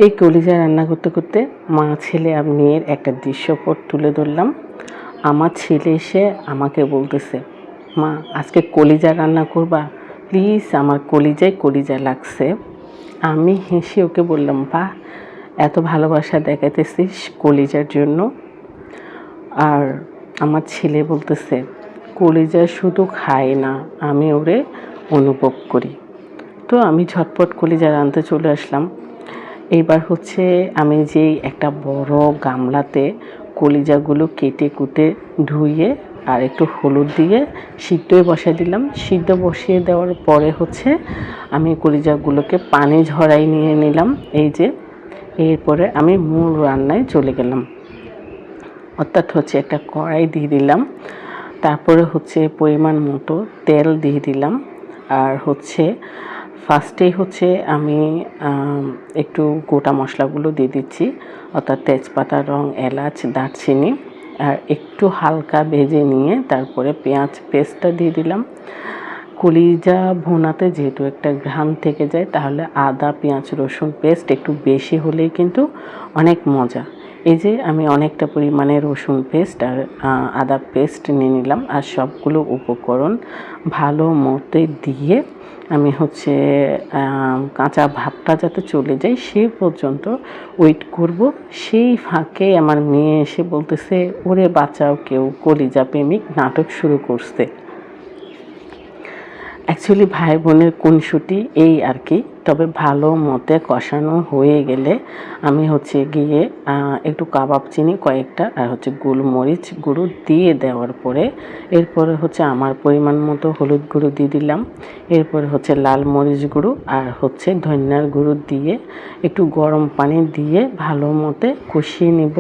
এই কলিজা রান্না করতে করতে মা ছেলে আর মেয়ের একটা দৃশ্যপট তুলে ধরলাম। আমার ছেলে এসে আমাকে বলতেছে, মা আজকে কলিজা রান্না করবা প্লিজ, আমার কলিজা লাগছে। আমি হেসে ওকে বললাম, বাহ, এত ভালোবাসা দেখাইতেছিস কলিজার জন্য। আর আমার ছেলে বলতেছে, কলিজা শুধু খাই না, আমি ওরে অনুভব করি। তো আমি ঝটপট কলিজা রাঁধতে চলে আসলাম। এইবার আমি যেই একটা বড় গামলাতে কলিজাগুলো কেটে কুটে ধুয়ে আর একটু হলুদ দিয়ে সিদ্ধই বসাই দিলাম। সিদ্ধ বসিয়ে দেওয়ার পরে আমি কলিজাগুলোকে পানি ঝরাই নিয়ে নিলাম। এরপরে আমি মূল রান্নায় চলে গেলাম। অর্থাৎ একটা কড়াই দিয়ে দিলাম, তারপরে পরিমাণ মতো তেল দিয়ে দিলাম। আর ফার্স্টেই আমি একটু গোটা মশলাগুলো দিয়ে দিচ্ছি, অর্থাৎ তেজপাতা, লং, এলাচ, দারচিনি। আর একটু হালকা ভেজে নিয়ে তারপরে পেঁয়াজ পেস্টটা দিয়ে দিলাম। কলিজা ভুনাতে যেহেতু একটা ঘ্রাণ থেকে যায়, তাহলে আদা, পেঁয়াজ, রসুন পেস্ট একটু বেশি হলেই কিন্তু অনেক মজা। আমি অনেকটা পরিমাণে রসুন পেস্ট আর আদা পেস্ট নিয়ে নিলাম। আর সবগুলো উপকরণ ভালো মতো দিয়ে আমি কাঁচা ভাবটা যাতে চলে যায় সে পর্যন্ত ওয়েট করব। সেই ফাঁকে আমার মেয়ে এসে বলতেছে, ওরে বাঁচাও, কেউ কলিজা প্রেমিক নাটক শুরু করছে। অ্যাকচুয়ালি ভাই বোনের খুনসুটি এই আর কি। তবে ভালো মতে কষানো হয়ে গেলে আমি গিয়ে একটু কাবাব চিনি কয়েকটা আর গোলমরিচ গুঁড়ো দিয়ে দেওয়ার পরে এরপরে আমার পরিমাণ মতো হলুদ গুঁড়ো দিয়ে দিলাম। এরপরে লাল মরিচ গুঁড়ো আর ধনিয়ার গুঁড়ো দিয়ে একটু গরম পানি দিয়ে ভালো মতে কষিয়ে নেব।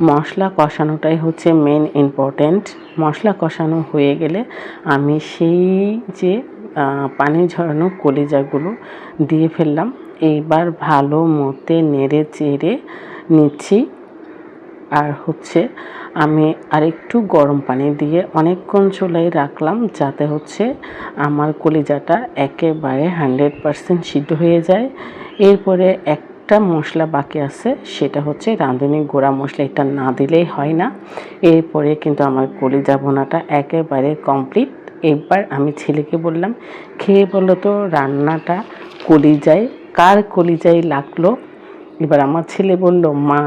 মশলা কষানোটাই মেন ইম্পর্ট্যান্ট। মশলা কষানো হয়ে গেলে আমি সেই পানি ঝরানো কলিজাগুলো দিয়ে ফেললাম। এইবার ভালো মতে নেড়ে চেড়ে নিচ্ছি। আর আমি আরেকটু গরম পানি দিয়ে অনেকক্ষণ চুলায় রাখলাম, যাতে আমার কলিজাটা একেবারে 100% সিদ্ধ হয়ে যায়। এরপরে একটা মশলা বাকি আছে, সেটা রাঁধুনি গুঁড়া মশলা। এটা না দিলেই হয় না। এরপরে কিন্তু আমার কলিজা ভুনাটা একেবারে কমপ্লিট। এবার আমি ছেলেকে বললাম, খেয়ে বলো তো রান্নাটা কার কলিজায় লাগলো। এবার আমার ছেলে বলল, মা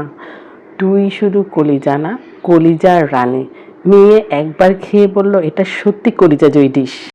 তুই শুধু কলিজা না, কলিজার রানী। মেয়ে একবার খেয়ে বলল, এটা সত্যি কলিজা জয়ডিশ।